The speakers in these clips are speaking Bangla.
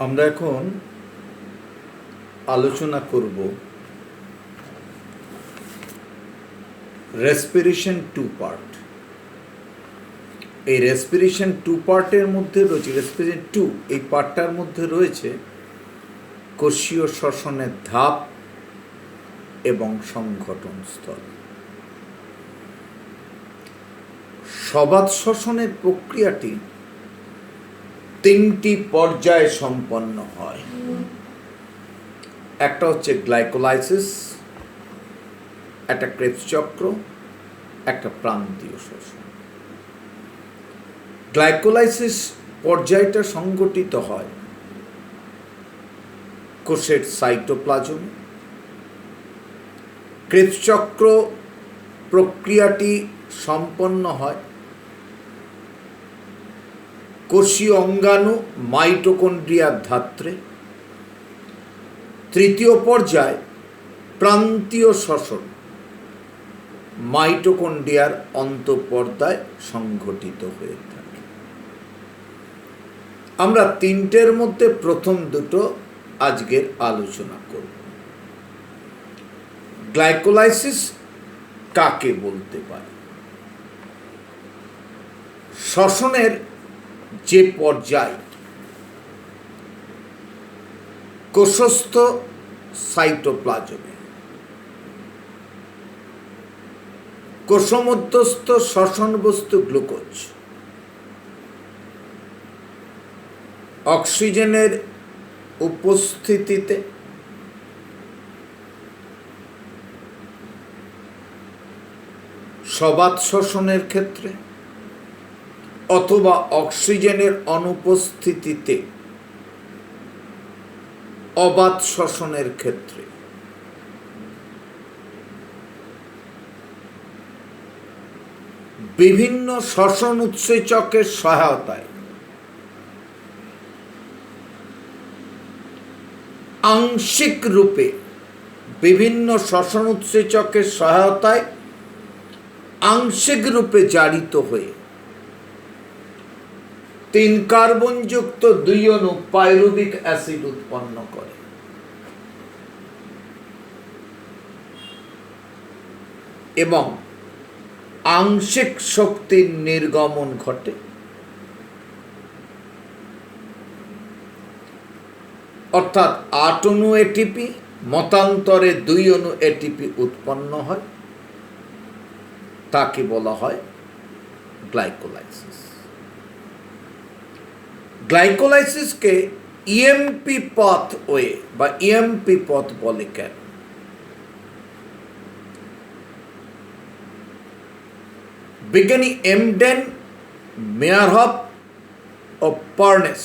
আমরা এখন আলোচনা করব রেসপিরেশন টু পার্ট। এই রেসপিরেশন টু পার্টের মধ্যে রয়েছে, রেসপিরেশন টু এই পার্টটার মধ্যে রয়েছে কোষীয় শ্বসনের ধাপ এবং সংঘটন স্থল। সবাত শ্বসনের প্রক্রিয়াটি তিনটি পর্যায়ে সম্পন্ন হয়। একটা হচ্ছে গ্লাইকোলাইসিস, একটা ক্রেবস চক্র, একটা প্রান্তীয় শ্বসন। গ্লাইকোলাইসিস পর্যায়টা সংগঠিত হয় কোষের সাইটোপ্লাজমে। ক্রেবস চক্র প্রক্রিয়াটি সম্পন্ন হয় কোষীয় অঙ্গাণু মাইটোকন্ড্রিয়ার ধাত্রে। তৃতীয় পর্যায় প্রান্তীয় শ্বসন মাইটোকন্ড্রিয়ার অন্তঃপর্দায় সংঘটিত হয়ে থাকে। আমরা তিনটের মধ্যে প্রথম দুটো আজকের আলোচনা করব। গ্লাইকোলাইসিস কাকে বলতে পারি? শ্বসনের যে পর্যায় কোষস্থ সাইটোপ্লাজমে, কোষমধ্যস্থ শ্বসন বস্তু গ্লুকোজ অক্সিজেনের উপস্থিতিতে সবাত শ্বসনের ক্ষেত্রে অথবা অক্সিজেনের অনুপস্থিতিতে অবাত শ্বসনের ক্ষেত্রে বিভিন্ন শ্বসন উৎসেচকের সহায়তায় আংশিক রূপে বিভিন্ন শ্বসন উৎসেচকের সহায়তায় আংশিক রূপে জারিত হয়ে 3 কার্বনযুক্ত 2 অণু পাইরুভিক অ্যাসিড উৎপন্ন করে। এবং আংশিক শক্তির নির্গমন ঘটে। অর্থাৎ 8 অণু এটিপি মতান্তরে 2 অণু এটিপি উৎপন্ন হয়। তাকে বলা হয় গ্লাইকোলাইসিস। গ্লাইকোলাইসিসকে ইএমপি পাথওয়ে বা ইএমপি পথ বলে কেন? বিজ্ঞানী এমডেন, মেয়ারহফ ও পার্নেস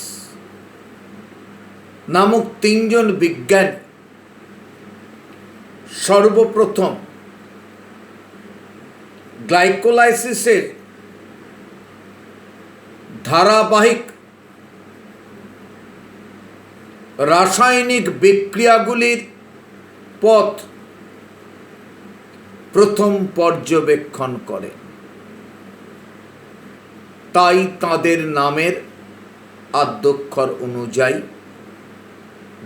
নামক 3 জন বিজ্ঞানী সর্বপ্রথম গ্লাইকোলাইসিসের ধারাবাহিক রাসায়নিক বিক্রিয়াগুলির পথ প্রথম পর্যবেক্ষণ করে। তাই তাদের নামের আদ্যক্ষর অনুযায়ী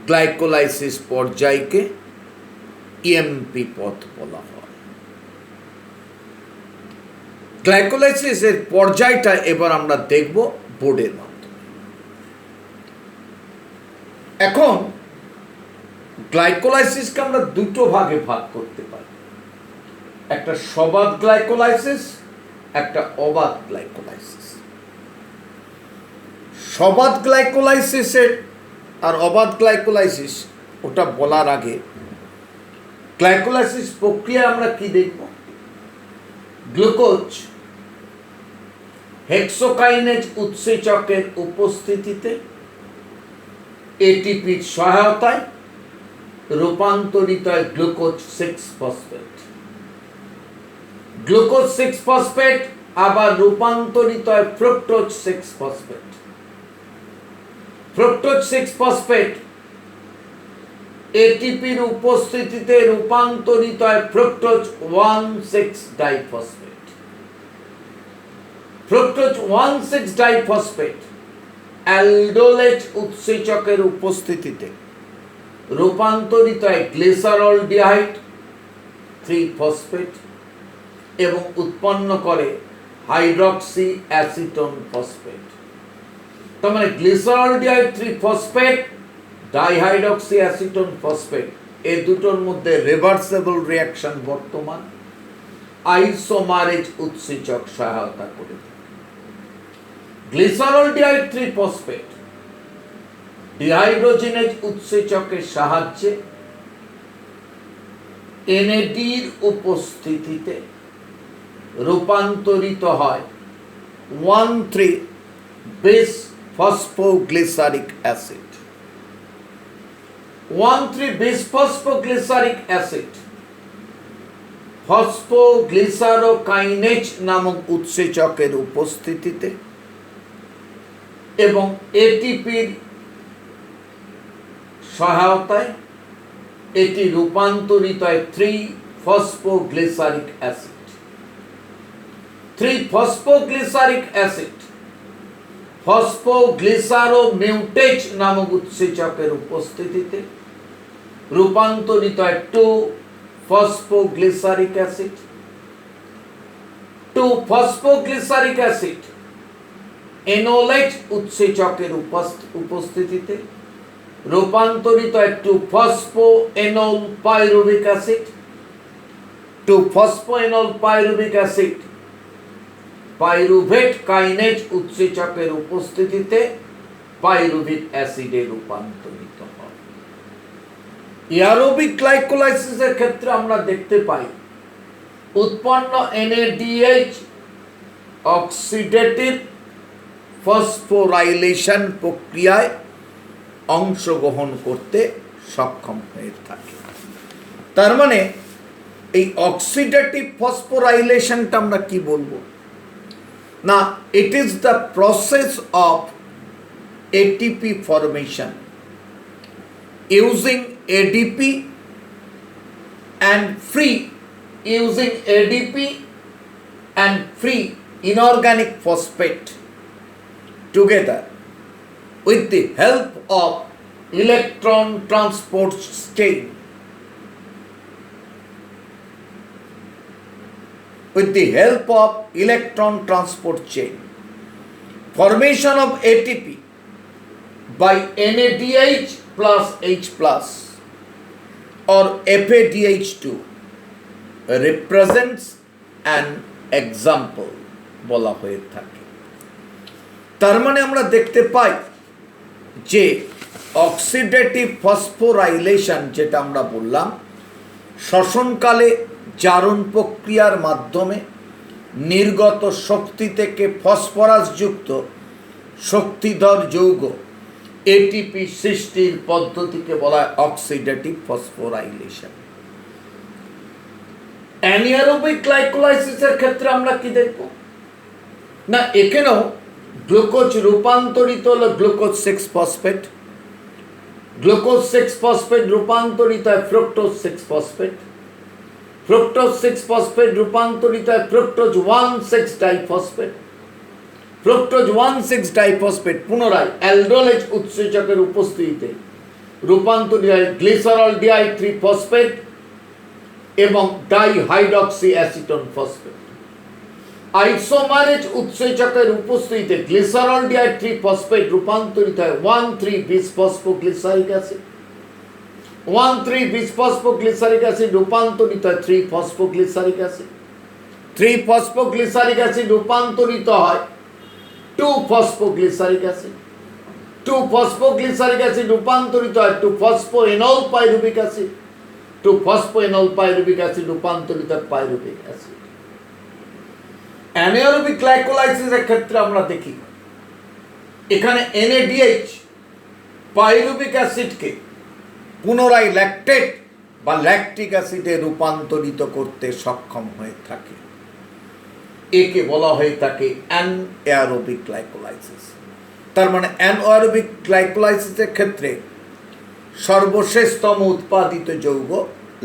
গ্লাইকোলাইসিস পর্যায়কে ইএমপি পথ বলা হয়। গ্লাইকোলাইসিসের পর্যায়টা এবার আমরা দেখব বোর্ডের মাধ্যমে। এখন গ্লাইকোলাইসিসকে আমরা দুটো ভাগে ভাগ করতে পারি। একটা সবাত গ্লাইকোলাইসিস, একটা অবাত গ্লাইকোলাইসিস। সবাত গ্লাইকোলাইসিসের আর অবাত গ্লাইকোলাইসিস ওটা বলার আগে গ্লাইকোলাইসিস প্রক্রিয়া আমরা কি দেখব? গ্লুকোজ হেক্সোকাইনেজ উৎসেচকের উপস্থিতিতে এটিপির সহায়তায় রূপান্তরিত হয় গ্লুকোজ 6 ফসফেট। গ্লুকোজ 6 ফসফেট আবার রূপান্তরিত হয় ফ্রুক্টোজ 6 ফসফেট। ফ্রুক্টোজ 6 ফসফেট এটিপির উপস্থিতিতে রূপান্তরিত হয় ফ্রুক্টোজ 1,6 ডাইফসফেট। ফ্রুক্টোজ 1,6 ডাইফসফেট অ্যালডোলেট উৎসেচকের উপস্থিতিতে রূপান্তরিত হয় গ্লিসারলডিহাইড 3-ফসফেট এবং উৎপন্ন করে হাইড্রক্সি অ্যাসিটোন ফসফেট। তার মানে গ্লিসারলডিহাইড 3-ফসফেট, ডাইহাইড্রক্সি অ্যাসিটোন ফসফেট, এই দুটোর মধ্যে রিভার্সেবল রিঅ্যাকশন বর্তমান, আইসোমারেজ উৎসেচক সহায়তা করে। গ্লিসারলডিহাইড 3-ফসফেট ডিহাইড্রোজেনেজ উৎসেচকের সাহায্যে এনএডির উপস্থিতিতে রূপান্তরিত হয় 1,3-বিস ফসফোগ্লিসারিক অ্যাসিড। 1,3-বিস ফসফোগ্লিসারিক অ্যাসিড ফসফোগ্লিসারোকাইনেজ নামক উৎসেচকের উপস্থিতিতে এবং এটিপির সহায়তায় এটি রূপান্তরিত হয় 3-ফসফোগ্লিসারিক অ্যাসিড। 3-ফসফোগ্লিসারিক অ্যাসিড ফসফোগ্লিসারোমিউটেজ নামক উৎসেচকের উপস্থিতিতে রূপান্তরিত হয় 2-ফসফোগ্লিসারিক অ্যাসিড। 2-ফসফোগ্লিসারিক অ্যাসিড এনোলেট উৎসেচকের উপস্থিতিতে রূপান্তরিত হয় 2-ফসফোএনল পাইরুভিক অ্যাসিড। 2-ফসফোএনল পাইরুভিক অ্যাসিড পাইরুভেট কাইনেজ উৎসেচকের উপস্থিতিতে পাইরুভিক অ্যাসিডে রূপান্তরিত হয়। এয়ারোবিক গ্লাইকোলাইসিসের ক্ষেত্রে আমরা দেখতে পাই উৎপন্ন NADH অক্সিডেটিভ ফসফোরাইলেশন প্রক্রিয়ায় অংশগ্রহণ করতে সক্ষম হয়ে থাকে। তার মানে এই অক্সিডেটিভ ফসফোরাইলেশনটা আমরা কি বলবো না, it is the process of ATP formation using ADP and free inorganic phosphate together with the help of electron transport chain. With the help of electron transport chain, formation of ATP by NADH plus H plus or FADH2 represents an example বলা হয়ে থাকে। তার মানে আমরা দেখতে পাই যে অক্সিডেটিভ ফসফোরাইলেশন যেটা আমরা বললাম, শ্বসনকালে জারণ প্রক্রিয়ার মাধ্যমে নির্গত শক্তি থেকে ফসফরাসযুক্ত শক্তিধর যৌগ এটিপি সৃষ্টির পদ্ধতিকে বলা হয় অক্সিডেটিভ ফসফোরাইলেশন। অ্যানিয়ারোবিক গ্লাইকোলাইসিসের ক্ষেত্রে আমরা কি দেখব না, এখানেও গ্লুকোজ রূপান্তরিত হলো গ্লুকোজ 6-ফসফেট, গ্লুকোজ 6-ফসফেট রূপান্তরিত হয় ফ্রুক্টোজ 6-ফসফেট, ফ্রুক্টোজ 6-ফসফেট রূপান্তরিত হয় ফ্রুক্টোজ 1,6-ডাইফসফেট, ফ্রুক্টোজ 1,6-ডাইফসফেট পুনরায় অ্যালডোলেজ উৎসেচকের উপস্থিতিতে রূপান্তরিত হয় গ্লিসারলডিহাইড 3-ফসফেট এবং ডাইহাইড্রক্সি অ্যাসিটোন ফসফেট। আইসোমারেজ উৎসেচকের উপস্থিতিতে গ্লিসারলডিহাইড 3-ফসফেট রূপান্তরিত হয় 1,3-বিসফসফোগ্লিসারিক অ্যাসিড। 1,3-বিসফসফোগ্লিসারিক অ্যাসিড রূপান্তরিত হয় 3-ফসফোগ্লিসারিক অ্যাসিড। 3-ফসফোগ্লিসারিক অ্যাসিড রূপান্তরিত হয় 2-ফসফোগ্লিসারিক অ্যাসিড। 2-ফসফোগ্লিসারিক অ্যাসিড রূপান্তরিত হয় 2-ফসফোএনল পাইরুভিক অ্যাসিড। 2-ফসফোএনল পাইরুভিক অ্যাসিড রূপান্তরিত হয় পাইরুভিক অ্যাসিড। অ্যানারোবিক গ্লাইকোলাইসিসের ক্ষেত্রে আমরা দেখি এখানে NADH পাইরুভিক অ্যাসিডকে পুনরায় ল্যাকটেট বা ল্যাকটিক অ্যাসিডে রূপান্তরিত করতে সক্ষম হয়ে থাকে। একে বলা হয়ে থাকে অ্যানএরোবিক গ্লাইকোলাইসিস। তার মানে অ্যানএরোবিক গ্লাইকোলাইসিসের ক্ষেত্রে সর্বশেষতম উৎপাদিত যৌগ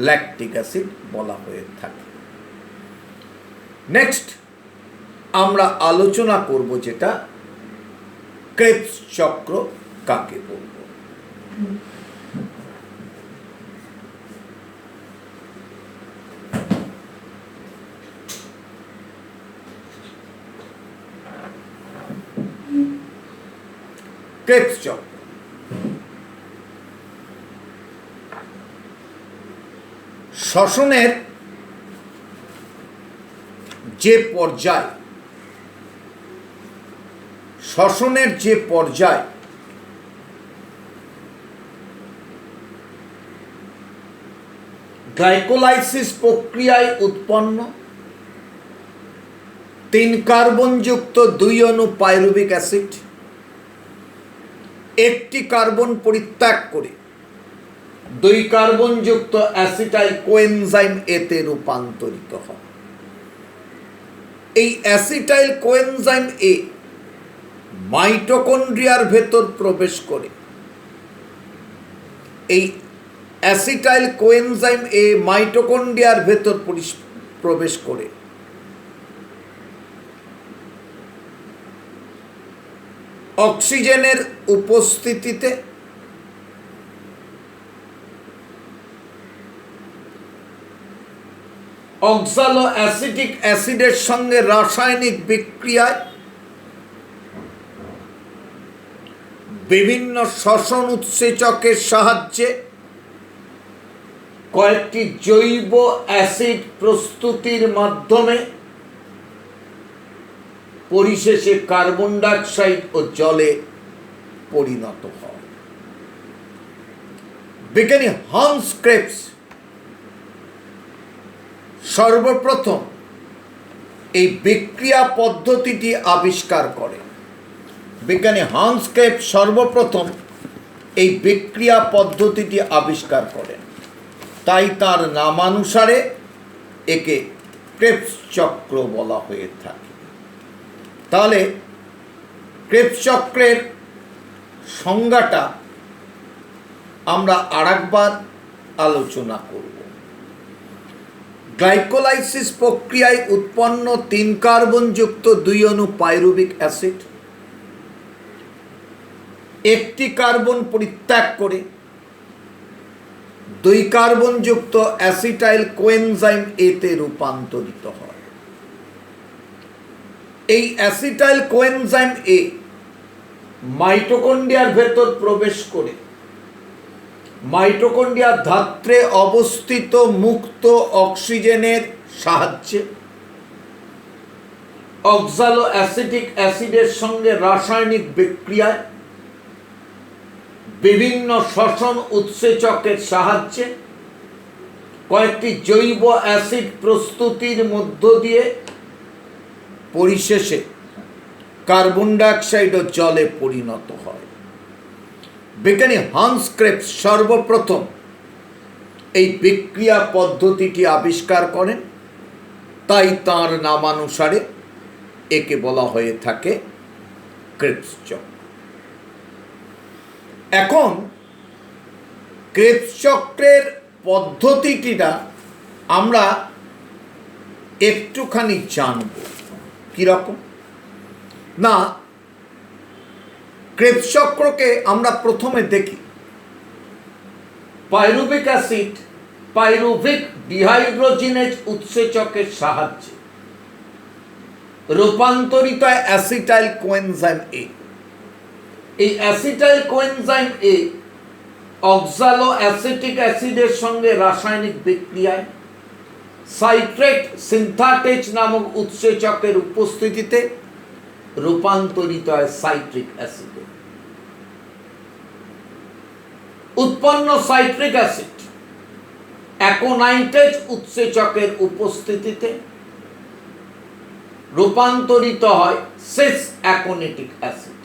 ল্যাকটিক অ্যাসিড বলা হয়ে থাকে। নেক্সট আমরা আলোচনা করব যেটা ক্রেবস চক্র কাকে বলবো? ক্রেবস চক্র শ্বসনের যে পর্যায়, গ্লাইকোলাইসিস প্রক্রিয়ায় উৎপন্ন 3 কার্বনযুক্ত 2 অণু পাইরুভিক অ্যাসিড একটি কার্বন পরিত্যাগ করে 2 কার্বনযুক্ত অ্যাসিটাইল কোএনজাইম এতে রূপান্তরিত হয়। এই অ্যাসিটাইল কোএনজাইম এ মাইটোকন্ড্রিয়ার ভেতর প্রবেশ করে। এই অ্যাসিটাইল কোএনজাইম এ মাইটোকন্ড্রিয়ার ভেতর প্রবেশ করে অক্সিজেনের উপস্থিতিতে অক্সালো অ্যাসিটিক অ্যাসিডের সঙ্গে রাসায়নিক বিক্রিয়ায় বিভিন্ন শ্বসন উৎসেচকের সাহায্যে কয়েকটি জৈব অ্যাসিড প্রস্তুতির মাধ্যমে পরিশেষে কার্বন ডাইঅক্সাইড ও জলে পরিণত হয়। বিজ্ঞানী হান্স ক্রেবস সর্বপ্রথম এই বিক্রিয়া পদ্ধতিটি আবিষ্কার করেন। তাই তার নামানুসারে একে ক্রেবস চক্র বলা হয়ে থাকে। তাহলে ক্রেবস চক্রের সংজ্ঞাটা আমরা আরেকবার আলোচনা করব। গ্লাইকোলাইসিস প্রক্রিয়ায় উৎপন্ন 3 কার্বনযুক্ত 2 অণু পাইরুভিক অ্যাসিড একটি কার্বন পরিত্যাগ করে 2 কার্বনযুক্ত অ্যাসিটাইল কোএনজাইম এতে রূপান্তরিত হয়। এই অ্যাসিটাইল কোএনজাইম এ মাইটোকন্ড্রিয়ার ভেতর প্রবেশ করে মাইটোকন্ড্রিয়ার ধাত্রে অবস্থিত মুক্ত অক্সিজেনের সাহায্যে অক্সালো অ্যাসিটিক অ্যাসিডের সঙ্গে রাসায়নিক বিক্রিয়ায় বিভিন্ন শ্বসন উৎসেচকের সাহায্যে কয়েকটি জৈব অ্যাসিড প্রস্তুতির মধ্য দিয়ে পরিশেষে কার্বন ডাইঅক্সাইড ও জলে পরিণত হয়। বিজ্ঞানী হান্স ক্রেবস সর্বপ্রথম এই বিক্রিয়া পদ্ধতিটি আবিষ্কার করেন। তাই তাঁর নামানুসারে একে বলা হয়ে থাকে ক্রেবস চক্র। এখন ক্রেবস চক্রের পদ্ধতিটিটা আমরা একটুখানি জানব। কীরকম না, ক্রেবস চক্রকে আমরা প্রথমে দেখি পাইরুভিক অ্যাসিড পাইরুভিক ডিহাইড্রোজিনেজ উৎসেচকের সাহায্যে রূপান্তরিত অ্যাসিটাইল কোএনজাইম এ। এই acetyl coenzyme A oxaloacetic অ্যাসিডের সঙ্গে রাসায়নিক বিক্রিয়ায় সাইট্রেট সিনথেটেজ নামক উৎসেচকের উপস্থিতিতে রূপান্তরিত হয় সাইট্রিক অ্যাসিডে। উৎপন্ন সাইট্রিক অ্যাসিড অ্যাকোনাইটেজ উৎসেচকের উপস্থিতিতে রূপান্তরিত হয় সিস অ্যাকোনেটিক অ্যাসিড।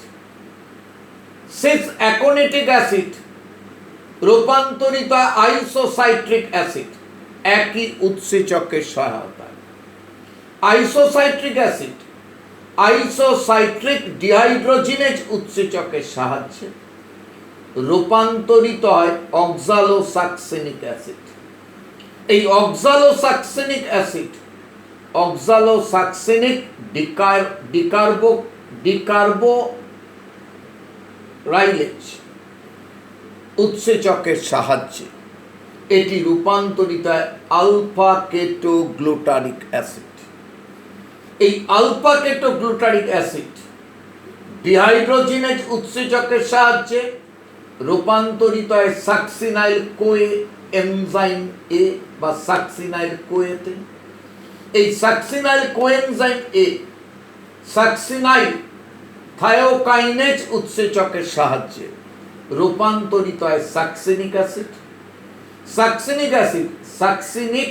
সিস অ্যাকোনেটিক অ্যাসিড রূপান্তরিত আইসোসাইট্রিক অ্যাসিড একই উৎসেচকের সহায়তায়। আইসোসাইট্রিক অ্যাসিড আইসোসাইট্রিক ডিহাইড্রোজিনেজ উৎসেচকের সাহায্যে রূপান্তরিত হয় অক্সালোসাক্সেনিক অ্যাসিড। এই অক্সালোসাক্সেনিক অ্যাসিড অক্সালোসাক্সেনিক রাইলেজ উৎসেচকের সাহায্যে এটি রূপান্তরিত হয় আলফা কেটোগ্লুটারিক অ্যাসিড। এই আলফা কেটোগ্লুটারিক অ্যাসিড ডিহাইড্রোজিনেজ উৎসেচকের সাহায্যে রূপান্তরিত হয় সাকসিনাইল কোয়ে এনজাইম এ বা সাকসিনাইল কোয়েতে। এই সাকসিনাইল কোএনজাইম এ সাকসিনাইল থায়োকাইনেজ উৎসেচকের সাহায্যে রূপান্তরিত হয় succinic acid. Succinic acid succinic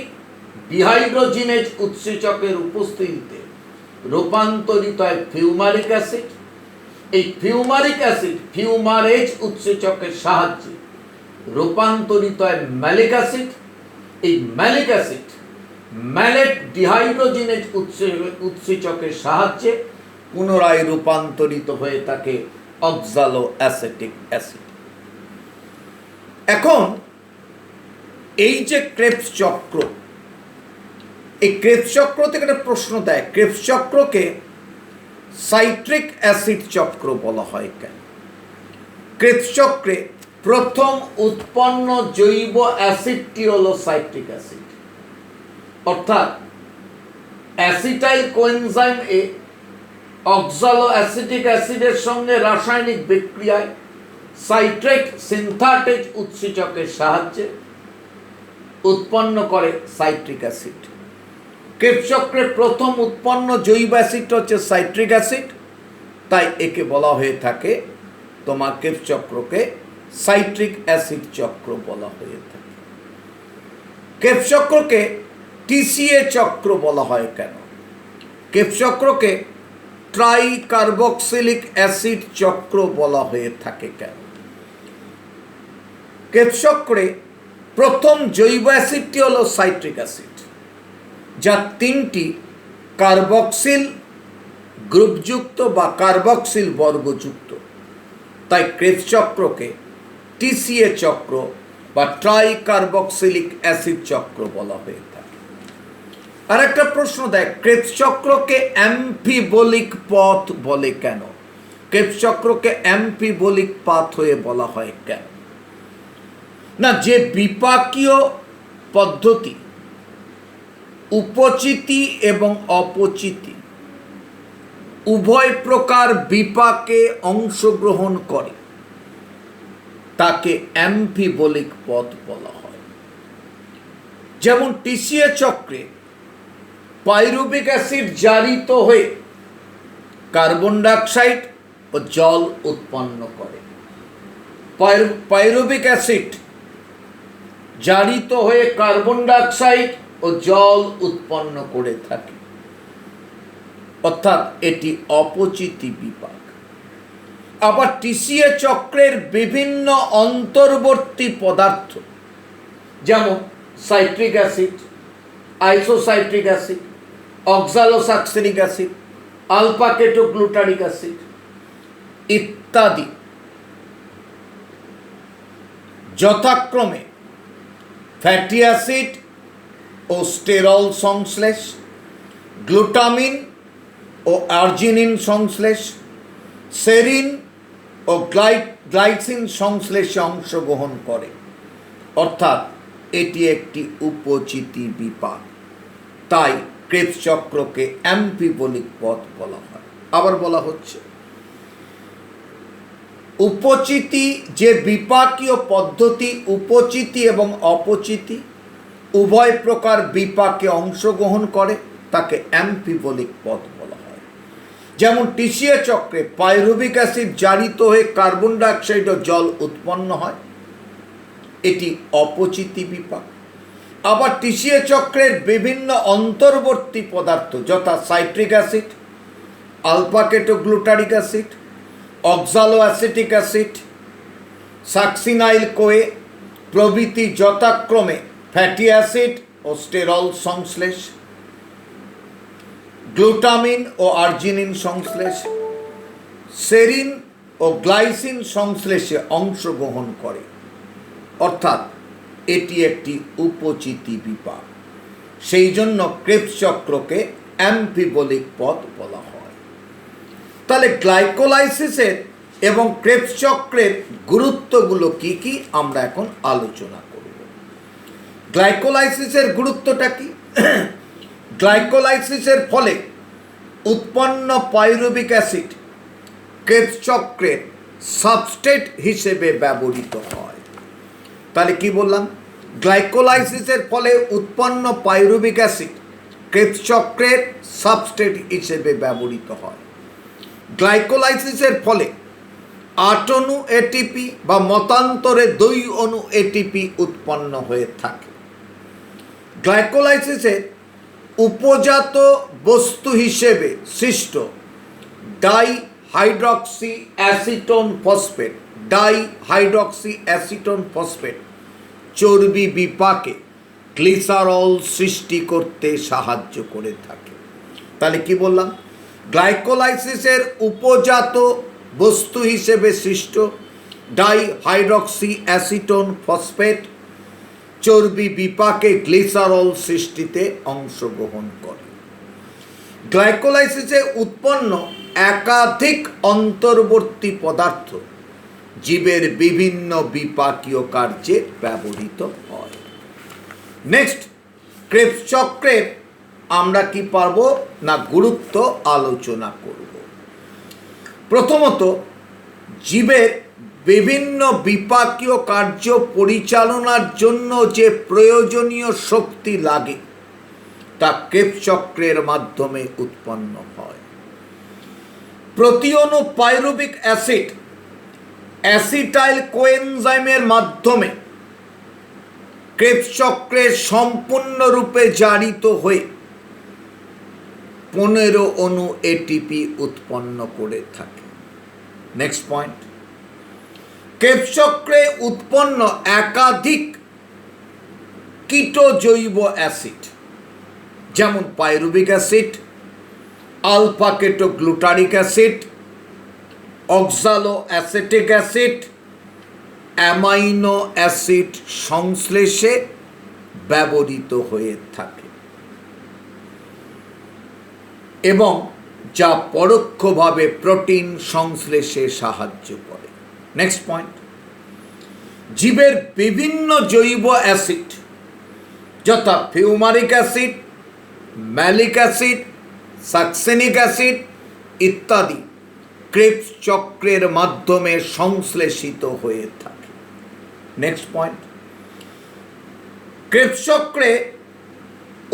dehydrogenase উৎসেচকের উপস্থিতিতে রূপান্তরিত হয় ফিউমারিক অ্যাসিড। এই ফিউমারিক অ্যাসিড ফিউমারেজ উৎসেচকের সাহায্যে রূপান্তরিত হয় ম্যালিক অ্যাসিড। এই ম্যালিক অ্যাসিড ম্যালেট ডিহাইড্রোজিনেজ উৎসেচকের সাহায্যে পুনরায় রূপান্তরিত হয়ে থাকে অক্সালো অ্যাসেটিক অ্যাসিড। এখন এই যে ক্রেবস চক্র, এই ক্রেবস চক্র থেকে একটা প্রশ্ন দেয়, ক্রেবস চক্রকে সাইট্রিক অ্যাসিড চক্র বলা হয় কেন? ক্রেবস চক্রে প্রথম উৎপন্ন জৈব অ্যাসিডটি হলো সাইট্রিক অ্যাসিড, অর্থাৎ acetyl coenzyme A oxaloacetic অ্যাসিডের সঙ্গে রাসায়নিক বিক্রিয়ায় সাইট্রেট সিনথেটেজ উৎসেচকের সাহায্যে উৎপন্ন করে সাইট্রিক অ্যাসিড। ক্রেবস চক্রের প্রথম উৎপন্ন জৈব অ্যাসিডটা হচ্ছে সাইট্রিক অ্যাসিড, তাই একে বলা হয়ে থাকে, তোমার ক্রেবস চক্রকে সাইট্রিক অ্যাসিড চক্র বলা হয়ে থাকে। ক্রেবস চক্রকে টিসিএ চক্র বলা হয় কেন? ক্রেবস চক্রকে ট্রাইকার্বক্সিলিক অ্যাসিড চক্র বলা হয়ে থাকে কেন? ক্রেবস চক্রে প্রথম জৈব অ্যাসিডটি হলো সাইট্রিক অ্যাসিড, যা 3টি কার্বক্সিল গ্রুপযুক্ত বা কার্বক্সিল বর্গযুক্ত, তাই ক্রেবস চক্রকে টিসিএ চক্র বা ট্রাইকার্বক্সিলিক অ্যাসিড চক্র বলা হয়ে থাকে। আর একটা প্রশ্ন দেয়, ক্রেবস চক্রকে অ্যাম্ফিবোলিক পথ বলে কেন? ক্রেবস চক্রকে অ্যাম্ফিবোলিক পাথ হয়ে বলা হয় কেন? না, যে বিপাকীয় পদ্ধতি উপচিতি এবং অপচিতি উভয় প্রকার বিপাকে অংশগ্রহণ করে তাকে অ্যাম্ফিবোলিক পথ বলা হয়। যেমন টিসিএ চক্রে পাইরুভিক অ্যাসিড জারিত হয়ে কার্বন ডাইঅক্সাইড ও জল উৎপন্ন করে। পাইরুভিক অ্যাসিড জারিত হয়ে কার্বন ডাইঅক্সাইড ও জল উৎপন্ন করে থাকে, অর্থাৎ এটি অপচিতি বিপাক। আবার টিসিএ চক্রের বিভিন্ন অন্তর্বর্তী পদার্থ, যেমন citric acid, isocitric acid, oxalosuccinic acid, alpha ketoglutaric acid ইত্যাদি যথাক্রমে ফ্যাটি অ্যাসিড ও স্টেরল সংশ্লেষ, গ্লুটামিন ও আর্জিনিন সংশ্লেষ, সেরিন ও গ্লাইসিন সংশ্লেষে অংশগ্রহণ করে, অর্থাৎ এটি একটি উপচিতি বিপাক। তাই ক্রেবস চক্রকে অ্যাম্ফিবোলিক পথ বলা হয়। আবার বলা হচ্ছে, উপচিতি যে বিপাকীয় পদ্ধতি উপচিতি এবং অপচিতি উভয় প্রকার বিপাকে অংশগ্রহণ করে তাকে অ্যাম্ফিবোলিক পথ বলা হয়। যেমন টিসিএ চক্রে পাইরুভিক অ্যাসিড জারিত হয়ে কার্বন ডাইঅক্সাইড ও জল উৎপন্ন হয়, এটি অপচিতি বিপাক। আবার টিসিএ চক্রের বিভিন্ন অন্তর্বর্তী পদার্থ যথা citric acid, alpha ketoglutaric acid, oxaloacetic acid, succinyl CoA প্রভৃতি যথাক্রমে ফ্যাটি অ্যাসিড ও স্টেরল সংশ্লেষ, গ্লুটামিন ও আর্জিনিন সংশ্লেষ, সেরিন ও গ্লাইসিন সংশ্লেষে অংশগ্রহণ করে, অর্থাৎ এটি একটি উপচিতি বিপাক। সেই জন্য ক্রেবস চক্রকে অ্যাম্ফিবোলিক পথ বলা হয়। তাহলে গ্লাইকোলাইসিসের এবং ক্রেবস চক্রের গুরুত্বগুলো কি কি আমরা এখন আলোচনা করব। গ্লাইকোলাইসিসের গুরুত্বটা কি? গ্লাইকোলাইসিসের ফলে উৎপন্ন পাইরুভিক অ্যাসিড ক্রেবস চক্রের সাবস্ট্রেট হিসেবে ব্যবহৃত হয়। তাহলে কি বললাম? গ্লাইকোলাইসিসের ফলে উৎপন্ন পাইরুভিক অ্যাসিড ক্রেবস চক্রের সাবস্ট্রেট হিসেবে ব্যবহৃত হয়। গ্লাইকোলাইসিসের ফলে 8 অণু এটিপি বা মতান্তরে 2 অণু এটিপি উৎপন্ন হয়ে থাকে। গ্লাইকোলাইসিসের উপজাত বস্তু হিসেবে সৃষ্ট ডাইহাইড্রক্সি অ্যাসিটোন ফসফেট চর্বি বিপাকে গ্লিসারল সৃষ্টি করতে সাহায্য করে থাকে। তাহলে কি বললাম? গ্লাইকোলাইসিসের উপজাত বস্তু হিসেবে সৃষ্ট ডাইহাইড্রক্সি অ্যাসিটোন ফসফেট চর্বি বিপাকে গ্লিসারল সৃষ্টিতে অংশগ্রহণ করে। গ্লাইকোলাইসিসে উৎপন্ন একাধিক অন্তর্বর্তী পদার্থ জীবের বিভিন্ন বিপাকীয় কার্যে ব্যবহৃত হয়। নেক্সট, ক্রেবস চক্রের আমরা কি পারবো না গুরুত্ব আলোচনা করব। প্রথমত, জীবের বিভিন্ন বিপাকীয় কার্য পরিচালনার জন্য যে প্রয়োজনীয় শক্তি লাগে তা ক্রেবস চক্রের মাধ্যমে উৎপন্ন হয়। প্রতি অণু পাইরুভিক অ্যাসিড অ্যাসিটাইল কোএনজাইমের মাধ্যমে ক্রেবস চক্রে সম্পূর্ণরূপে জারিত হয়ে 15 অণু এটিপি উৎপন্ন করে থাকে। নেক্সট পয়েন্ট, ক্রেবস চক্রে উৎপন্ন একাধিক কিটোজৈব অ্যাসিড যেমন pyruvic acid, alpha ketoglutaric acid, অক্সালো acetic acid, amino acid সংশ্লেষে ব্যবহৃত হয়ে থাকে এবং যা পরোক্ষভাবে প্রোটিন সংশ্লেষে সাহায্য করে। নেক্সট পয়েন্ট, জীবের বিভিন্ন জৈব অ্যাসিড যথা fumaric acid, malic acid, succinic acid ইত্যাদি ক্রেবস চক্রের মাধ্যমে সংশ্লেষিত হয়ে থাকে। নেক্সট পয়েন্ট, ক্রেবস চক্রে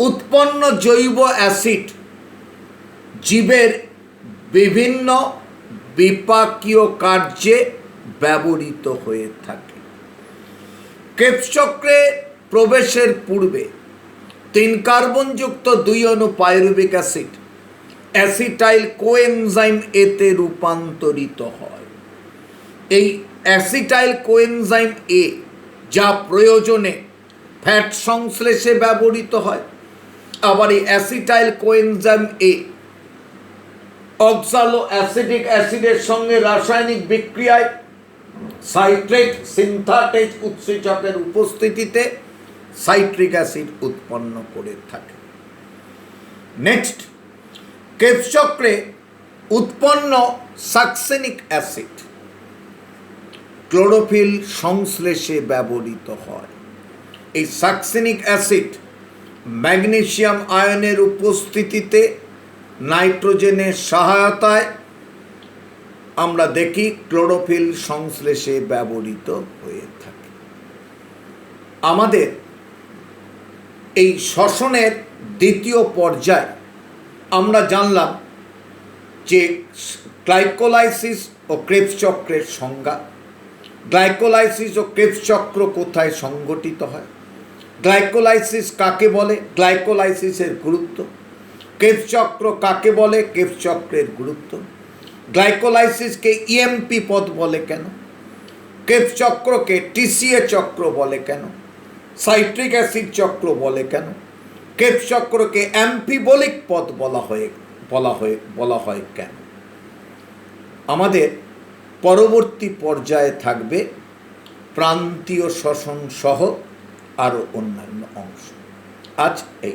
উৎপন্ন জৈব অ্যাসিড জীবের বিভিন্ন বিপাকীয় কার্যে ব্যবহৃত হয়ে থাকে। ক্রেবস চক্রে প্রবেশের পূর্বে 3 কার্বনযুক্ত 2 অণু পাইরুভিক অ্যাসিড অ্যাসিটাইল কোএনজাইম এতে রূপান্তরিত হয়। এই অ্যাসিটাইল কোএনজাইম এ যা প্রয়োজনে ফ্যাট সংশ্লেষে ব্যবহৃত হয়, আবার এই acetyl coenzyme A oxaloacetic অ্যাসিডের সঙ্গে রাসায়নিক বিক্রিয়ায় সাইট্রেট সিনথেটেজ উৎসেচকের উপস্থিতিতে সাইট্রিক অ্যাসিড উৎপন্ন করে থাকে। নেক্সট, ক্রেবস চক্রে উৎপন্ন সাকসেনিক অ্যাসিড ক্লোরোফিল সংশ্লেষে ব্যবহৃত হয়। এই সাকসেনিক অ্যাসিড ম্যাগনেসিয়াম আয়নের উপস্থিতিতে নাইট্রোজেনের সহায়তায় আমরা দেখি ক্লোরোফিল সংশ্লেষে ব্যবহৃত হয়ে থাকে। আমাদের এই শ্বসনের দ্বিতীয় পর্যায়ে আমরা জানলাম যে গ্লাইকোলাইসিস ও ক্রেবস চক্রের সংজ্ঞা, গ্লাইকোলাইসিস ও ক্রেবস চক্র কোথায় সংঘটিত হয়, গ্লাইকোলাইসিস কাকে বলে, গ্লাইকোলাইসিসের গুরুত্ব, ক্রেবস চক্র কাকে বলে, ক্রেবস চক্রের গুরুত্ব, গ্লাইকোলাইসিসকে ইএমপি পথ বলে কেন, ক্রেবস চক্রকে টিসিএ চক্র বলে কেন, সাইট্রিক অ্যাসিড চক্র বলে কেন, ক্রেবস চক্রকে অ্যাম্ফিবোলিক পথ বলা হয় কেন। আমাদের পরবর্তী পর্যায়ে থাকবে প্রান্তীয় শ্বসন সহ আরও অন্যান্য অংশ। আজ এই